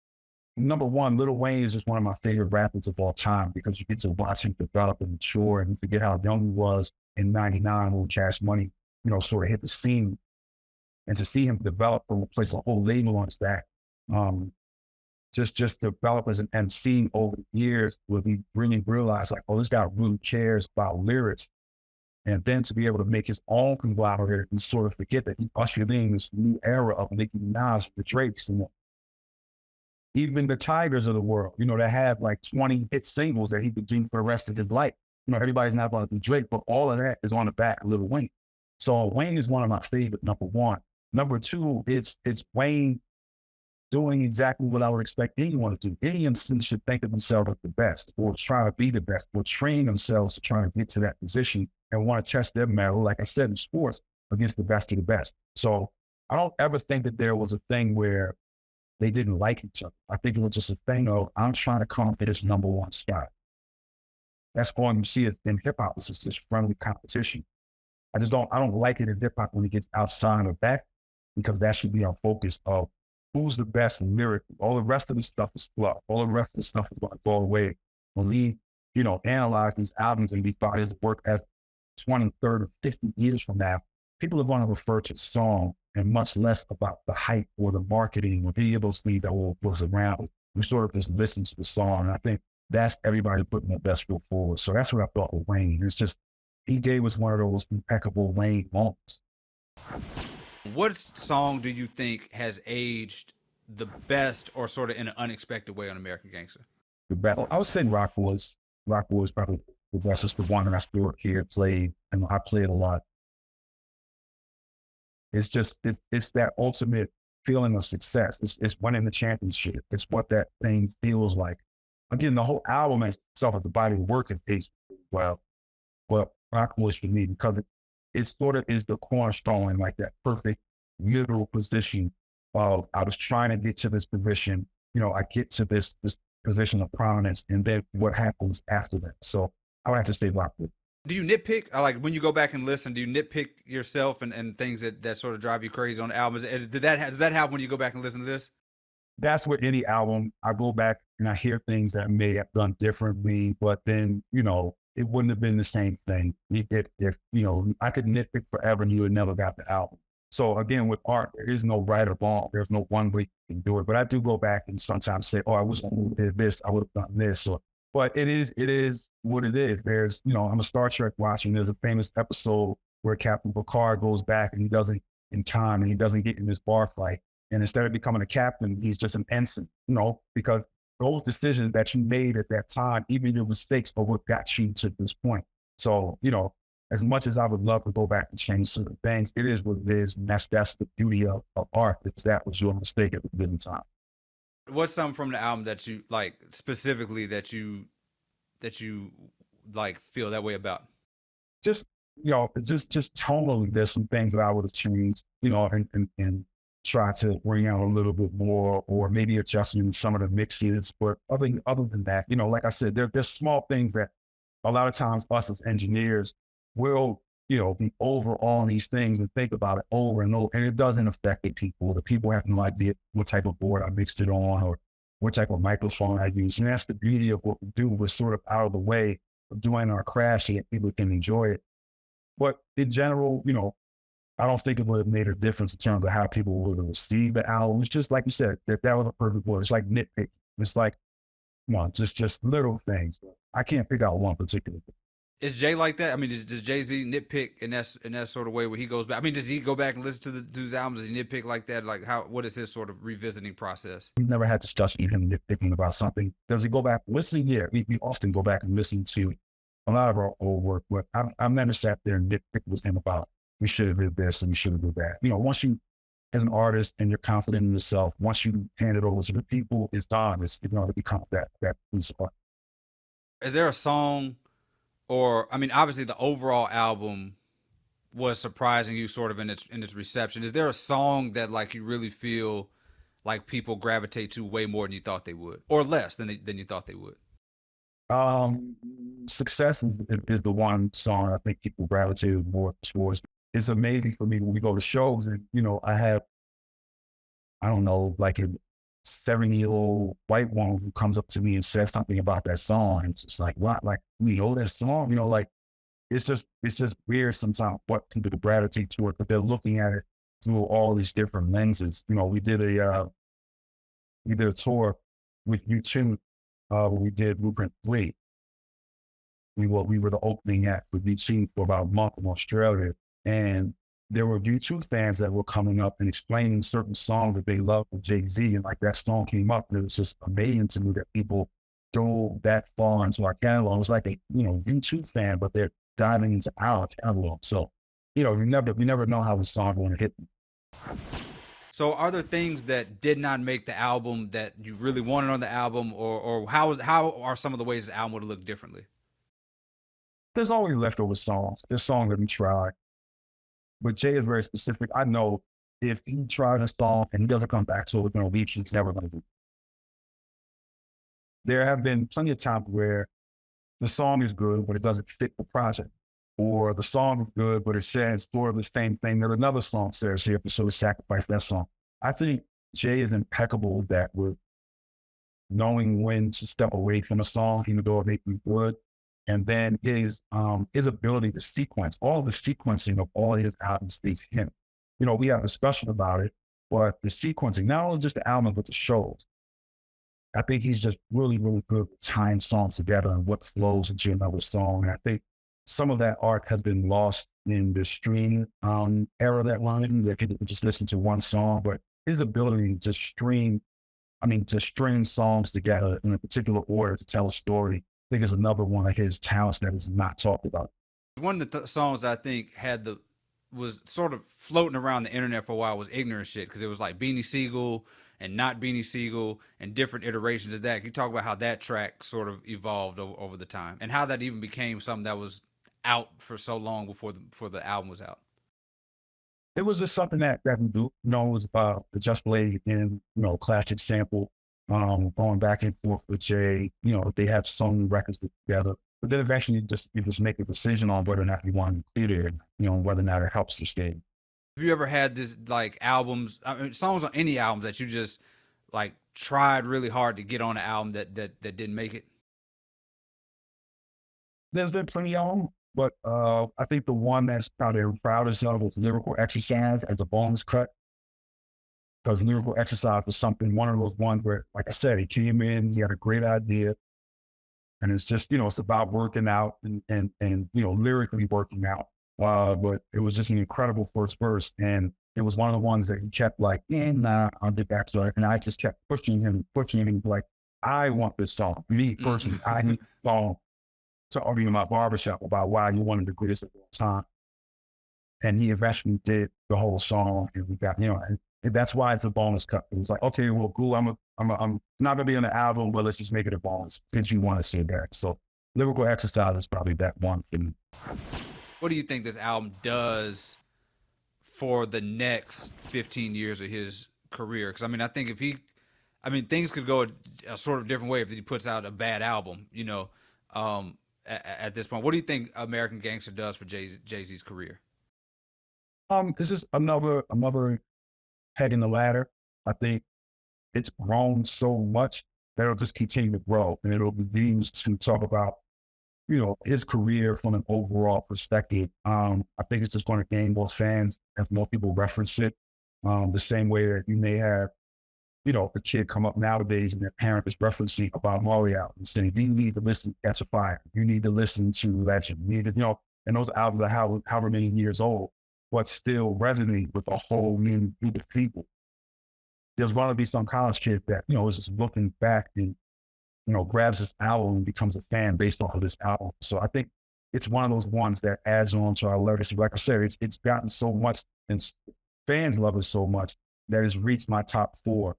number one, Lil Wayne is just one of my favorite rappers of all time because you get to watch him develop and mature, and you forget how young he was in '99 when Cash Money, you know, sort of hit the scene, and to see him develop and replace a whole label on his back. Um, just develop as an MC over the years where we really realized like, oh, this guy really cares about lyrics. And then to be able to make his own conglomerate and sort of forget that he ushered in this new era of Nicki Minaj, the Drakes, and even the Tigers of the world, you know, that have like 20 hit singles that he could do for the rest of his life. You know, everybody's not going to be Drake, but all of that is on the back of Lil Wayne. So Wayne is one of my favorite, number one. Number two, it's Wayne doing exactly what I would expect anyone to do. Any MC should think of themselves as the best, or try to be the best, or train themselves to try to get to that position and want to test their mettle, like I said, in sports, against the best of the best. So I don't ever think that there was a thing where they didn't like each other. I think it was just a thing of, I'm trying to come for this number one spot. That's all you see is in hip hop. It's just friendly competition. I don't like it in hip hop when it gets outside of that, because that should be our focus of who's the best lyric. All the rest of the stuff is fluff. All the rest of the stuff is going to go away when we, you know, analyze these albums and we thought his work as 20, 30, 50 years from now. People are going to refer to the song and much less about the hype or the marketing or any of those things that was around it. We sort of just listen to the song. And I think that's everybody putting their best foot forward. So that's what I thought with Wayne. It's just, he gave us one of those impeccable Wayne moments. What song do you think has aged the best, or sort of in an unexpected way, on American Gangster? The battle, I would say Rock was probably the best. It's the one that I still here played, and I played a lot. It's just, it's that ultimate feeling of success. It's winning the championship. It's what that thing feels like. Again, the whole album itself as the body of work is aged well. But Rock was for me because it sort of is the cornerstone, like that perfect middle position of, I was trying to get to this position, you know, I get to this position of prominence, and then what happens after that. So I would have to say Rockwood. Do you nitpick? Like when you go back and listen, do you nitpick yourself and things that sort of drive you crazy on the album? Does that happen when you go back and listen to this? That's with any album. I go back and I hear things that I may have done differently, but then, you know, it wouldn't have been the same thing. If you know, I could nitpick forever and you would never got the album. So again, with art, there is no right or wrong. There's no one way you can do it. But I do go back and sometimes say, oh, I wish I would have did this. I would have done this. But it is what it is. There's, you know, I'm a Star Trek watching. There's a famous episode where Captain Picard goes back and he doesn't in time and he doesn't get in this bar fight. And instead of becoming a captain, he's just an ensign, you know, because those decisions that you made at that time, even your mistakes, are what got you to this point. So, you know, as much as I would love to go back and change certain things, it is what it is. And that's the beauty of art, is that was your mistake at the given time. What's something from the album that you like specifically that you like feel that way about? Just, you know, just tonally, there's some things that I would have changed, you know, and try to bring out a little bit more, or maybe adjusting some of the mixes. But other than that, you know, like I said, there's small things that a lot of times us as engineers will, you know, be over all these things and think about it over and over, and it doesn't affect the people. The people have no idea what type of board I mixed it on or what type of microphone I use. And that's the beauty of what we do. We're sort of out of the way of doing our craft so that people can enjoy it. But in general, you know, I don't think it would have made a difference in terms of how people would have received the album. It's just like you said, that was a perfect word. It's like nitpick. It's like, come on, just little things. I can't pick out one particular thing. Is Jay like that? I mean, does Jay-Z nitpick in that sort of way where he goes back? I mean, does he go back and listen to his albums? Does he nitpick like that? Like what is his sort of revisiting process? We've never had discussion of him nitpicking about something. Does he go back listening? Yeah, we often go back and listen to a lot of our old work, but I've never sat there and nitpicked with him about, we should have did this and we should have did that. You know, once you, as an artist and you're confident in yourself, once you hand it over to the people, it's done. It becomes that piece of art. Is there a song Or I mean, obviously the overall album was surprising you sort of in its reception. Is there a song that like you really feel like people gravitate to way more than you thought they would, or less than you thought they would? Um, Success is the one song I think people gravitate more towards. It's amazing for me when we go to shows and, I have, I don't know, like a 70-year-old white woman who comes up to me and says something about that song. And it's just like, what? Like, we know that song? Like, it's just weird sometimes what people gravitate to it, but they're looking at it through all these different lenses. We did a tour with U2, where we did Blueprint 3. We were the opening act for U2 for about a month in Australia. And there were U2 fans that were coming up and explaining certain songs that they loved with Jay-Z. And like that song came up, and it was just amazing to me that people dove that far into our catalog. It was like a, U2 fan, but they're diving into our catalog. So, you never know how the song's going to hit them. So are there things that did not make the album that you really wanted on the album, or how are some of the ways the album would have looked differently? There's always leftover songs. There's songs that we try, but Jay is very specific. I know if he tries a song and he doesn't come back to it within a week, he's never going to do it. There have been plenty of times where the song is good, but it doesn't fit the project. Or the song is good, but it says sort of the same thing that another song says here, so we sacrifice that song. I think Jay is impeccable with that, with knowing when to step away from a song, even though it may be good. And then his ability to sequence, all the sequencing of all his albums is him. We have a discussion about it, but the sequencing, not only just the album, but the shows. I think he's just really, really good with tying songs together and what flows into another song. And I think some of that art has been lost in the streaming era that we're in, that people just listen to one song. But his ability to string songs together in a particular order to tell a story, I think is another one of his talents that is not talked about. One of the songs that I think was sort of floating around the internet for a while was Ignorant Shit, because it was like Beanie Siegel and not Beanie Siegel and different iterations of that. Can you talk about how that track sort of evolved over the time, and how that even became something that was out for so long before the album was out? It was just something that we do. It was about the Just Blaze and, classic sample, going back and forth with Jay. They have some records together, but then eventually you just make a decision on whether or not you want to include it, whether or not it helps the game. Have you ever had this like albums, I mean, songs on any albums that you just like tried really hard to get on an album that didn't make it? There's been plenty of them, but I think the one that's probably the proudest of was Lyrical Exercise as a bonus cut. Because Lyrical Exercise was one of those ones where, like I said, he came in, he had a great idea, and it's just, it's about working out and lyrically working out. But it was just an incredible first verse, and it was one of the ones that he kept like, nah, I'll get back to it. And I just kept pushing him, like, I want this song. Me personally, I need this song to argue in my barbershop about why you wanted the greatest of all time. And he eventually did the whole song, and we got, and that's why it's a bonus cut. It was like, okay, well, cool. I'm not gonna be on the album, but let's just make it a bonus since you want to say that. So, Lyrical Exercise is probably that one for me. What do you think this album does for the next 15 years of his career? Because I think things could go a sort of different way if he puts out a bad album. At this point, what do you think American Gangster does for Jay-Z's career? This is another head in the ladder. I think it's grown so much that it'll just continue to grow, and it'll be used to talk about, his career from an overall perspective. I think it's just going to gain more fans as more people reference it. The same way that you may have, a kid come up nowadays and their parent is referencing about Mario and saying, you need to listen to Catch a Fire. You need to listen to Legend. You need to, and those albums are however many years old, but still resonate with a whole new group of people. There's going to be some college kid that, is just looking back and, grabs this album and becomes a fan based off of this album. So I think it's one of those ones that adds on to our legacy. Like I said, it's gotten so much, and fans love it so much that it's reached my top 4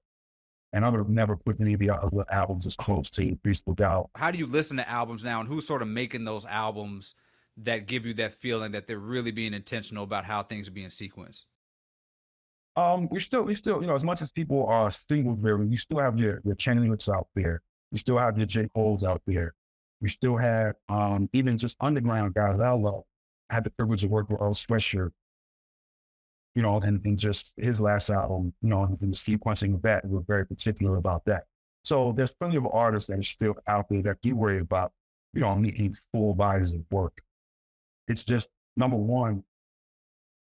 And I would have never put any of the other albums as close to Reasonable Doubt. How do you listen to albums now, and who's sort of making those albums that give you that feeling that they're really being intentional about how things are being sequenced? We still, as much as people are single driven, you still have your Chenoweths out there. You still have your J. Cole's out there. You still have even just underground guys I love. I had the privilege of working with Earl Sweatshirt, and just his last album, and the sequencing of that, we're very particular about that. So there's plenty of artists that are still out there that do worry about, making full bodies of work. It's just, number one,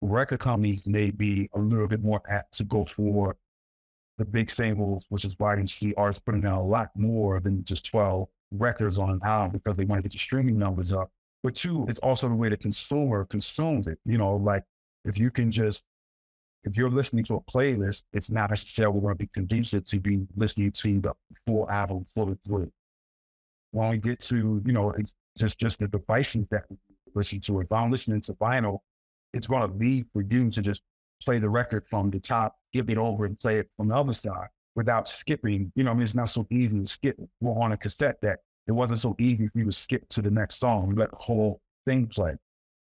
record companies may be a little bit more apt to go for the big singles, which is why you see artists putting out a lot more than just 12 records on an album because they want to get the streaming numbers up. But two, it's also the way the consumer consumes it. Like if you're listening to a playlist, it's not necessarily going to be conducive to be listening to the full album fully through. When we get to, it's just the devices that we listen to. If I'm listening to vinyl, it's going to lead for you to just play the record from the top, skip it over and play it from the other side without skipping. It's not so easy to skip. We're on a cassette deck. It wasn't so easy for you to skip to the next song and let the whole thing play.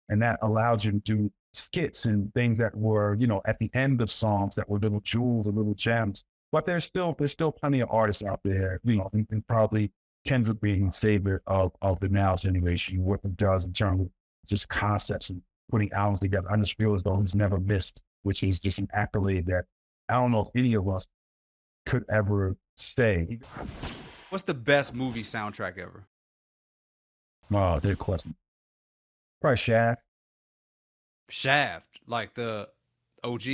And that allowed you to do skits and things that were, at the end of songs that were little jewels or little gems. But there's still plenty of artists out there, and probably Kendrick being the favorite of the now generation, what he does in terms of just concepts and putting albums together. I just feel as though he's never missed, which is just an accolade that I don't know if any of us could ever say. What's the best movie soundtrack ever? Oh, good question. Probably Shaft. Shaft, like the OG?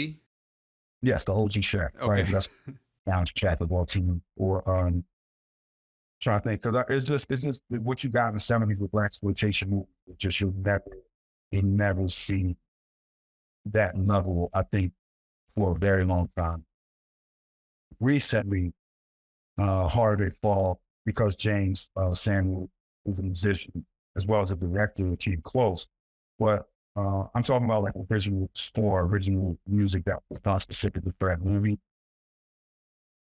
Yes, the OG Shaft. Okay. Right, that's soundtrack of all team. Or trying to think, because it's just what you got in the 70s with black exploitation movies. Just you never see that level, I think, for a very long time. Recently, Harder They Fall, because James Samuel is a musician as well as a director, came close. But I'm talking about like original score, original music that was done specifically for that movie.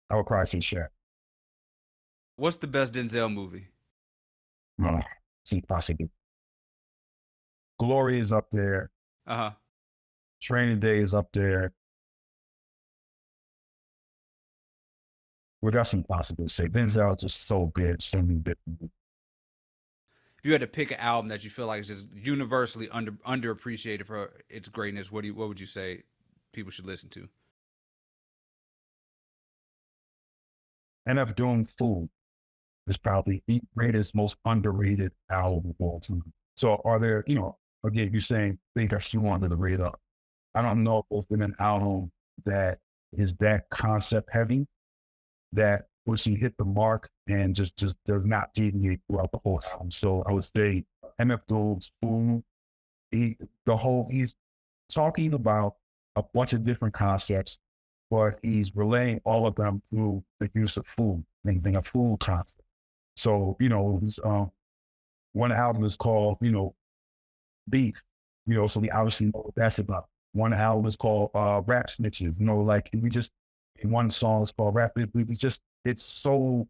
I would probably say Shaft. What's the best Denzel movie? See, possibly. Glory is up there. Uh-huh. Training Day is up there. Well, that's impossible to say. Denzel is just so good, so many different. If you had to pick an album that you feel like is just universally underappreciated for its greatness, what would you say people should listen to? NF Doom Fool is probably the greatest, most underrated album of all time. So are there, again, you're saying things that you under the radar. I don't know if there's been an album that is that concept heavy that once you hit the mark and just does not deviate throughout the whole album. So I would say MF Doom's Fool, he's talking about a bunch of different concepts, but he's relaying all of them through the use of food, and a food concept. So, his, one album is called, Beef, so we obviously know what that's about. One album is called Rap Snitches, and one song is called Rap. It's so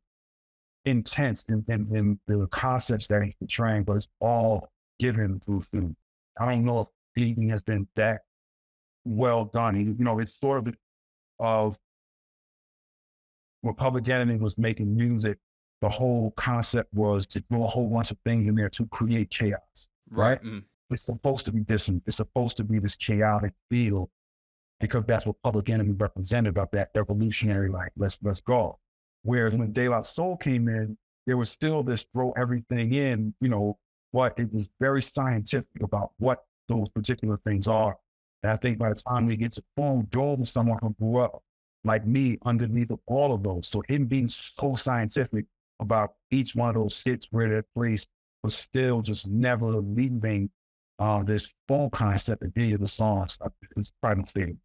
intense in the concepts that he's portraying, but it's all given through food. I don't know if anything has been that well done. It's sort of when Public Enemy was making music, the whole concept was to throw a whole bunch of things in there to create chaos, right? Mm. It's supposed to be different. It's supposed to be this chaotic feel because that's what Public Enemy represented, about that revolutionary, like, let's go. Whereas when De La Soul came in, there was still this throw everything in, but it was very scientific about what those particular things are. And I think by the time we get to Food, Joel is someone who grew up like me underneath of all of those. So him being so scientific about each one of those skits where they're placed, but still just never leaving this phone concept in any of the songs. It's probably my favorite.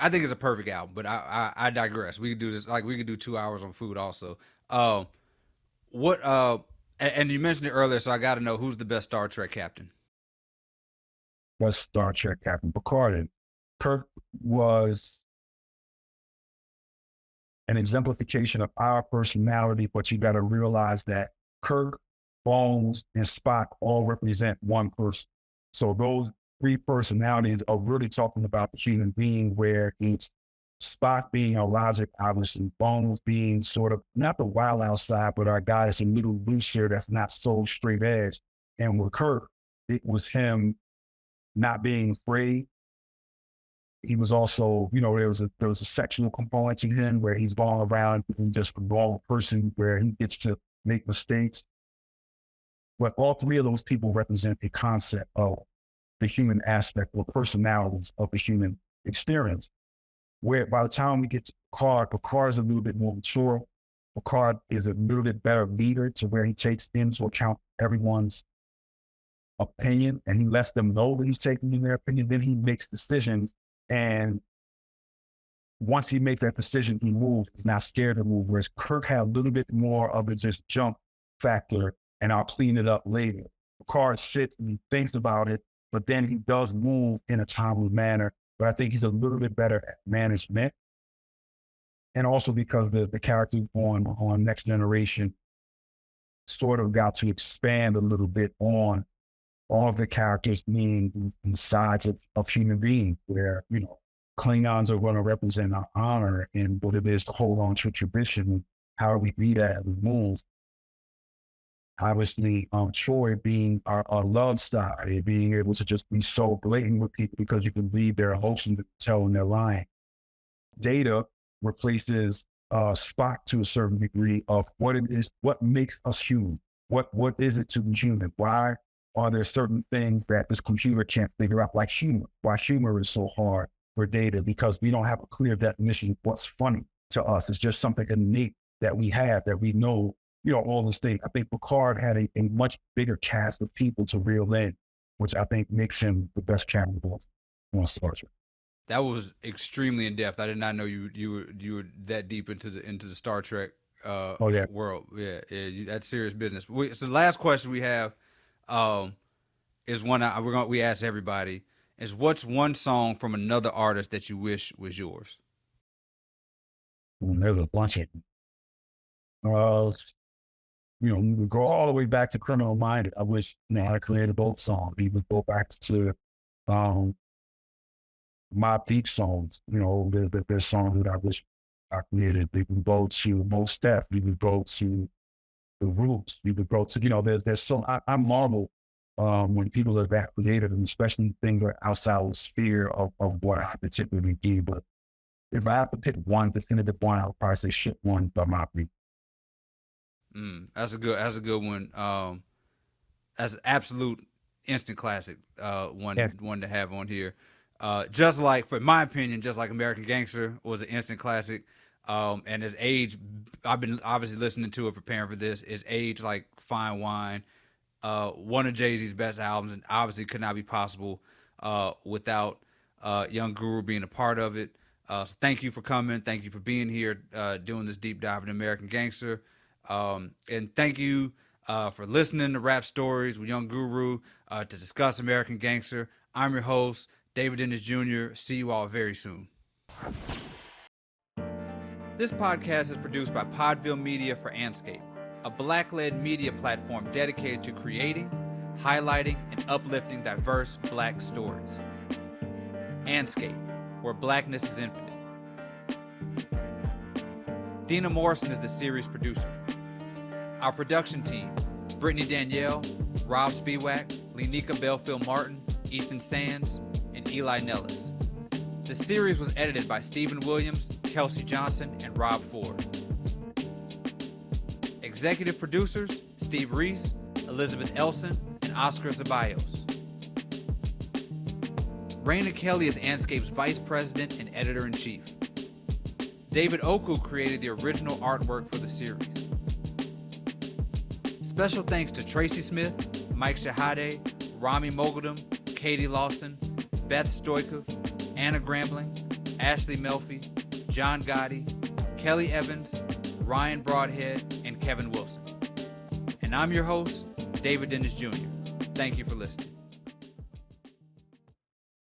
I think it's a perfect album, but I digress. We could do this, like we could do 2 hours on food also. And you mentioned it earlier, so I got to know, who's the best Star Trek captain? Best Star Trek captain? Picard. Kirk was an exemplification of our personality, but you got to realize that Kirk, Bones, and Spock all represent one person. So those three personalities are really talking about the human being, where it's Spock being our logic, obviously, Bones being sort of not the wild outside, but our guy that's a little loose here, that's not so straight edge. And with Kirk, it was him not being afraid. He was also, you know, there was a sexual component to him where he's going around being just a normal person where he gets to make mistakes. But all three of those people represent a concept of the human aspect or personalities of the human experience. Where by the time we get to Picard is a little bit more mature. Picard is a little bit better leader to where he takes into account everyone's opinion and he lets them know that he's taking in their opinion. Then he makes decisions. And once he makes that decision, he moves. He's not scared to move. Whereas Kirk had a little bit more of a just jump factor, and I'll clean it up later. Picard sits and he thinks about it, but then he does move in a timely manner. But I think he's a little bit better at management. And also because the characters on Next Generation sort of got to expand a little bit on all of the characters being the sides of human beings, where, you know, Klingons are going to represent our honor and what it is to hold on to tradition and how do we be that as we move. Obviously, Troy being our love side, being able to just be so blatant with people because you can read their emotions and tell when they're lying. Data replaces Spock to a certain degree of what it is, what makes us human. What is it to be human? Why are there certain things that this computer can't figure out, like humor? Why humor is so hard for Data? Because we don't have a clear definition of what's funny to us. It's just something innate that we have, that we know, you know, all those things. I think Picard had a much bigger cast of people to reel in, which I think makes him the best captain on Star Trek. That was extremely in depth. I did not know you were that deep into the Star Trek world. Yeah, that's serious business. So the last question we have is one we ask everybody is, what's one song from another artist that you wish was yours? There's a bunch of them. You know, we go all the way back to Criminal Minded. I wish, you know, I created both songs. We would go back to my peak songs. You know, there's songs that I wish I created. We would go to Most Def. We would go to The Roots. We would go to, you know, there's so I marvel when people are that creative, and especially things that are outside of the sphere of what I particularly do. But if I have to pick one definitive one, I would probably say Shit One by my peak. That's a good one. That's an absolute instant classic. One to have on here. Just like, for my opinion, just like American Gangster was an instant classic. And as age, I've been obviously listening to it, preparing for this. Is aged like fine wine. One of Jay-Z's best albums, and obviously could not be possible without Young Guru being a part of it. So thank you for coming. Thank you for being here, doing this deep dive in American Gangster. And thank you for listening to Rap Stories with Young Guru to discuss American Gangster. I'm your host, David Dennis Jr. See you all very soon. This podcast is produced by Podville Media for Andscape, a Black-led media platform dedicated to creating, highlighting, and uplifting diverse Black stories. Andscape, where Blackness is infinite. Dina Morrison is the series producer. Our production team: Brittany Danielle, Rob Spiewak, Lenika Belfield-Martin, Ethan Sands, and Eli Nellis. The series was edited by Stephen Williams, Kelsey Johnson, and Rob Ford. Executive producers: Steve Reese, Elizabeth Elson, and Oscar Zabayos. Raina Kelly is Andscape's Vice President and Editor-in-Chief. David Oku created the original artwork for the series. Special thanks to Tracy Smith, Mike Shahade, Rami Moguldam, Katie Lawson, Beth Stoikov, Anna Grambling, Ashley Melfi, John Gotti, Kelly Evans, Ryan Broadhead, and Kevin Wilson. And I'm your host, David Dennis Jr. Thank you for listening.